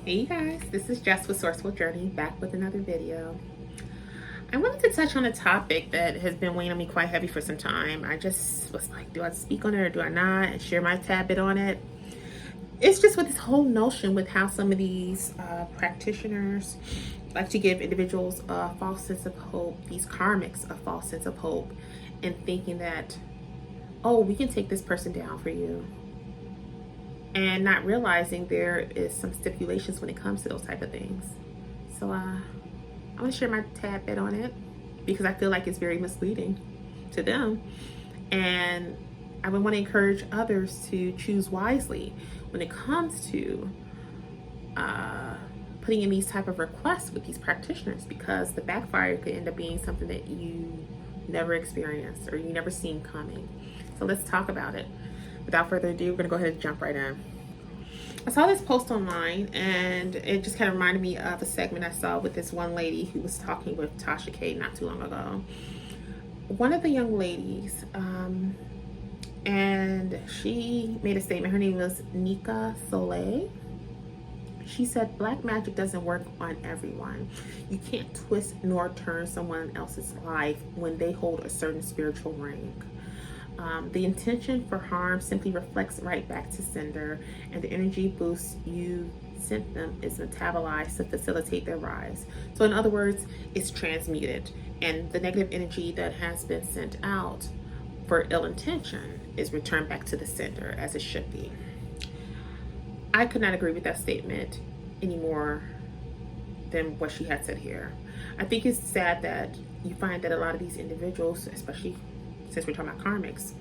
Hey you guys, this is Jess with Sourceful Journey, back with another video. I wanted to touch on a topic that has been weighing on me quite heavy for some time. I just was like, do I speak on it or do I not? And share my tad bit on it. It's just with this whole notion with how some of these practitioners like to give individuals a false sense of hope, these karmics a false sense of hope, and thinking that, oh, we can take this person down for you, and not realizing there is some stipulations when it comes to those type of things. So I'm gonna share my tad bit on it because I feel like it's very misleading to them, and I would want to encourage others to choose wisely when it comes to putting in these type of requests with these practitioners, because the backfire could end up being something that you never experienced or you never seen coming. So let's talk about it. Without further ado, we're gonna go ahead and jump right in. I saw this post online and it just kind of reminded me of a segment I saw with this one lady who was talking with Tasha K not too long ago. One of the young ladies, and she made a statement. Her name was Nika Soleil. She said, black magic doesn't work on everyone. You can't twist nor turn someone else's life when they hold a certain spiritual rank. The intention for harm simply reflects right back to sender, and the energy boost you sent them is metabolized to facilitate their rise. So in other words, it's transmuted, and the negative energy that has been sent out for ill intention is returned back to the sender as it should be. I could not agree with that statement any more than what she had said here. I think it's sad that you find that a lot of these individuals, especially since we're talking about karmics,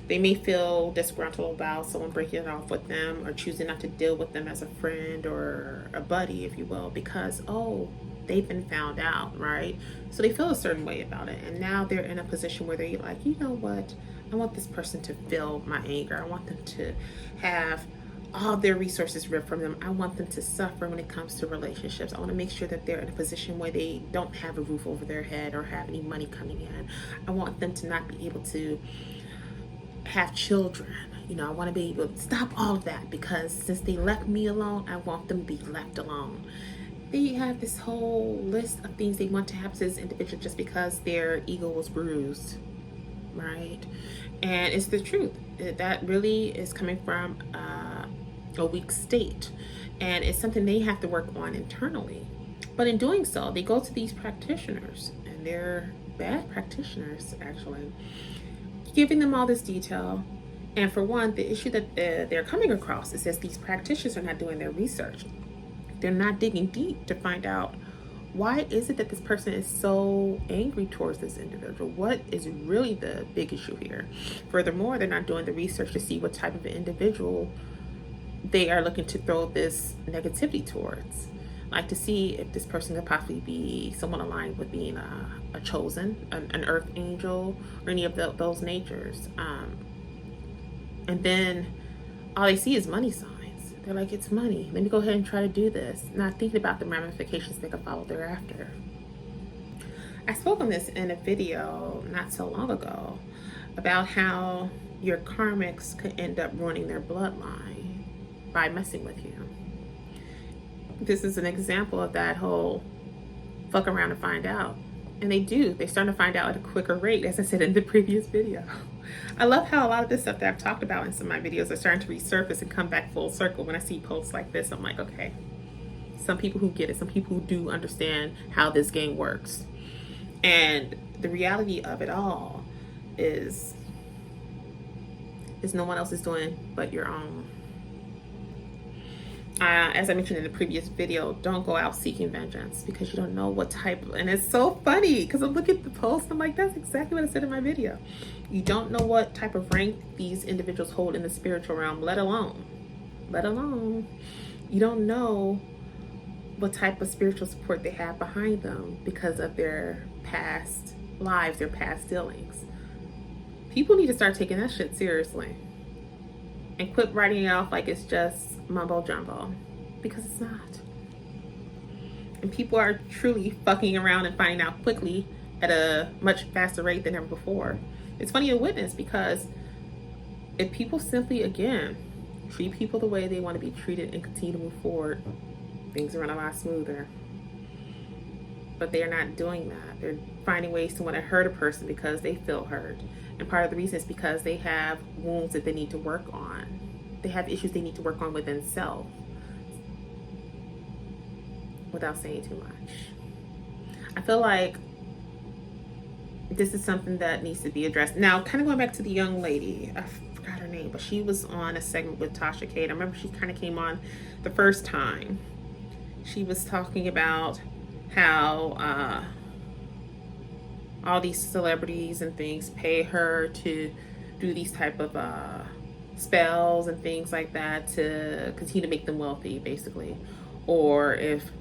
they may feel disgruntled about someone breaking it off with them or choosing not to deal with them as a friend or a buddy, if you will, because, oh, they've been found out, right? So they feel a certain way about it. And now they're in a position where they're like, you know what? I want this person to feel my anger. I want them to have all their resources ripped from them. I want them to suffer when it comes to relationships. I want to make sure that they're in a position where they don't have a roof over their head or have any money coming in. I want them to not be able to have children. You know, I want to be able to stop all of that, because since they left me alone, I want them to be left alone. They have this whole list of things they want to happen to this individual just because their ego was bruised, right? And it's the truth. That really is coming from a weak state, and it's something they have to work on internally. But in doing so, they go to these practitioners, and they're bad practitioners actually, giving them all this detail. And for one, the issue that they're coming across is that these practitioners are not doing their research. They're not digging deep to find out, why is it that this person is so angry towards this individual? What is really the big issue here? Furthermore, they're not doing the research to see what type of individual they are looking to throw this negativity towards, like to see if this person could possibly be someone aligned with being a chosen, an earth angel, or any of those natures. And then all they see is money signs. They're like, it's money. Let me go ahead and try to do this, not thinking about the ramifications that could follow thereafter. I spoke on this in a video not so long ago about how your karmics could end up ruining their bloodline by messing with you. This is an example of that whole fuck around and find out. And they do. They're starting to find out at a quicker rate, as I said in the previous video. I love how a lot of this stuff that I've talked about in some of my videos are starting to resurface and come back full circle. When I see posts like this, I'm like, okay, some people who get it, some people who do understand how this game works. And the reality of it all is no one else is doing but your own. As I mentioned in the previous video, don't go out seeking vengeance, because you don't know what type of, and it's so funny because I'm looking at the post, I'm like, that's exactly what I said in my video. You don't know what type of rank these individuals hold in the spiritual realm, let alone, you don't know what type of spiritual support they have behind them because of their past lives, their past dealings. People need to start taking that shit seriously and quit writing it off like it's just mumbo jumbo, because it's not. And people are truly fucking around and finding out quickly at a much faster rate than ever before. It's funny to witness, because if people simply, again, treat people the way they want to be treated and continue to move forward, things run a lot smoother. But they're not doing that. They're finding ways to want to hurt a person because they feel hurt. And part of the reason is because they have wounds that they need to work on. They have issues they need to work on within self. Without saying too much. I feel like this is something that needs to be addressed. Now, kind of going back to the young lady, I forgot her name, but she was on a segment with Tasha K. I remember she kind of came on the first time. She was talking about how all these celebrities and things pay her to do these type of spells and things like that to continue to make them wealthy, basically. Or if,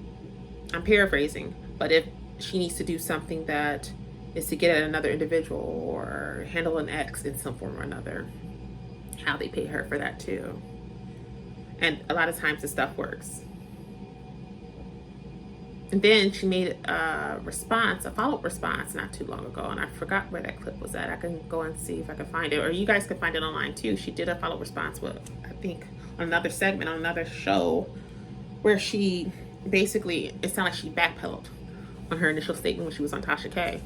I'm paraphrasing, but if she needs to do something that is to get at another individual or handle an ex in some form or another, how they pay her for that too. And a lot of times the stuff works. And then she made a response, a follow-up response not too long ago, and I forgot where that clip was at. I can go and see if I can find it, or you guys can find it online too. She did a follow-up response with, I think, on another segment, on another show, where she basically, it sounded like she backpedaled on her initial statement when she was on Tasha K.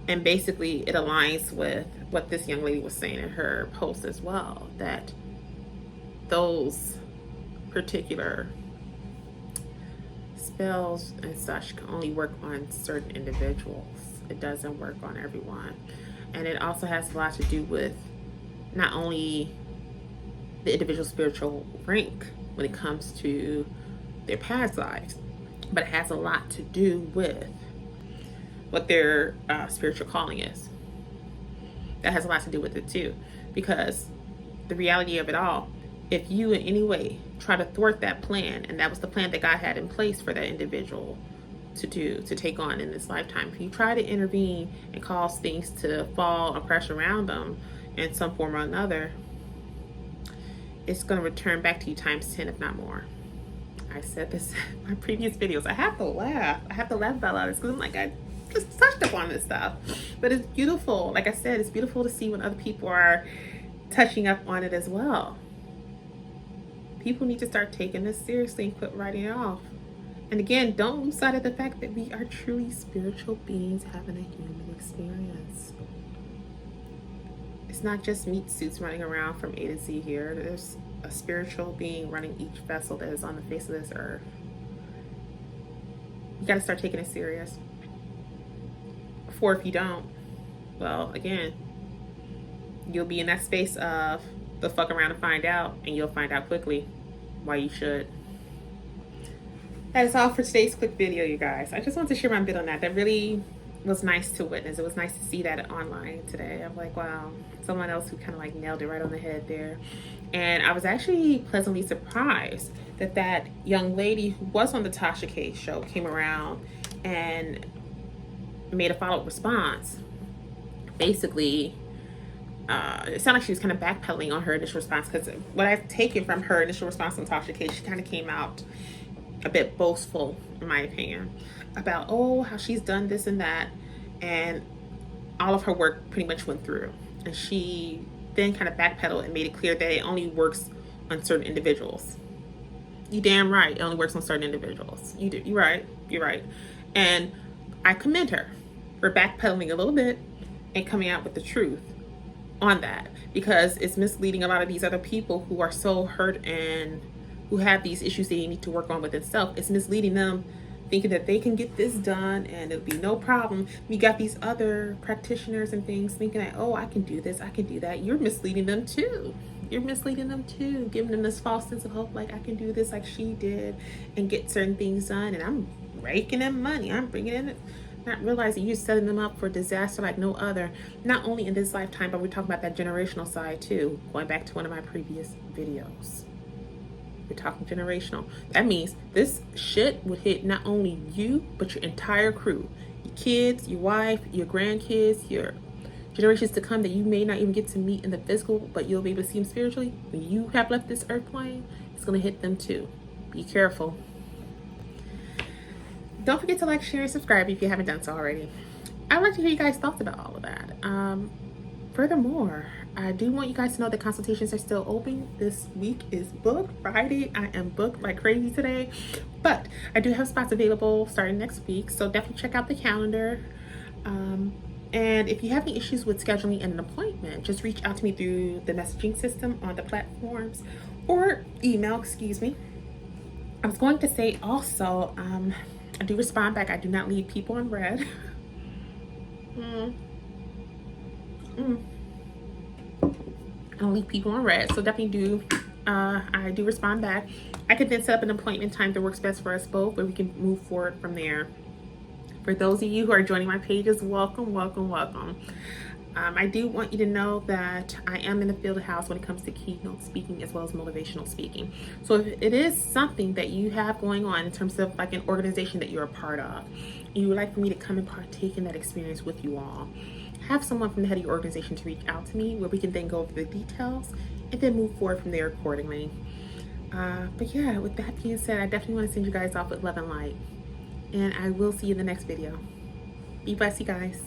And basically it aligns with what this young lady was saying in her post as well, that those particular spells and such can only work on certain individuals. It doesn't work on everyone. And it also has a lot to do with not only the individual spiritual rank when it comes to their past lives, but it has a lot to do with what their spiritual calling is. That has a lot to do with it too, because the reality of it all, if you in any way try to thwart that plan, and that was the plan that God had in place for that individual to do, to take on in this lifetime, if you try to intervene and cause things to fall or crash around them in some form or another, it's going to return back to you times 10, if not more. I said this in my previous videos. I have to laugh. I have to laugh about all this because I'm like, I just touched upon this stuff. But it's beautiful. Like I said, it's beautiful to see when other people are touching up on it as well. People need to start taking this seriously and quit writing it off. And again, don't lose sight of the fact that we are truly spiritual beings having a human experience. It's not just meat suits running around from A to Z here. There's a spiritual being running each vessel that is on the face of this earth. You got to start taking it serious. For if you don't, well, again, you'll be in that space of the fuck around and find out, and you'll find out quickly why you should. That is all for today's quick video, you guys. I just wanted to share my bit on that. That really was nice to witness. It was nice to see that online today. I'm like, wow, someone else who kind of like nailed it right on the head there. And I was actually pleasantly surprised that that young lady who was on the Tasha K show came around and made a follow-up response. Basically, it sounded like she was kind of backpedaling on her initial response, because what I've taken from her initial response on Tasha K, she kind of came out a bit boastful, in my opinion, about, oh, how she's done this and that, and all of her work pretty much went through. And she then kind of backpedaled and made it clear that it only works on certain individuals. You damn right, it only works on certain individuals. You do. You're right. You're right. And I commend her for backpedaling a little bit and coming out with the truth on that, because it's misleading a lot of these other people who are so hurt and who have these issues they need to work on within self. It's misleading them, thinking that they can get this done and it'll be no problem. We got these other practitioners and things thinking that, oh, I can do this, I can do that. You're misleading them too. You're misleading them too, giving them this false sense of hope, like I can do this like she did and get certain things done, and I'm raking in money, I'm bringing in it. Not realizing you're setting them up for disaster like no other, not only in this lifetime, but we're talking about that generational side too, going back to one of my previous videos. We're talking generational. That means this shit would hit not only you, but your entire crew, your kids, your wife, your grandkids, your generations to come that you may not even get to meet in the physical, but you'll be able to see them spiritually. When you have left this earth plane, it's going to hit them too. Be careful. Don't forget to like, share, and subscribe if you haven't done so already. I'd like to hear you guys' thoughts about all of that. Furthermore, I do want you guys to know that consultations are still open. This week is booked. Friday, I am booked like crazy today. But I do have spots available starting next week. So definitely check out the calendar. And if you have any issues with scheduling an appointment, just reach out to me through the messaging system on the platforms or email, excuse me. I was going to say also, I do respond back. I do not leave people on red. I don't leave people on red, so definitely do. I do respond back. I could then set up an appointment time that works best for us both, where we can move forward from there. For those of you who are joining my pages, welcome, welcome, welcome. I do want you to know that I am in the field house when it comes to keynote speaking as well as motivational speaking. So if it is something that you have going on in terms of like an organization that you're a part of, and you would like for me to come and partake in that experience with you all, have someone from the head of your organization to reach out to me, where we can then go over the details and then move forward from there accordingly. But yeah, with that being said, I definitely want to send you guys off with love and light. And I will see you in the next video. Be blessed, you guys.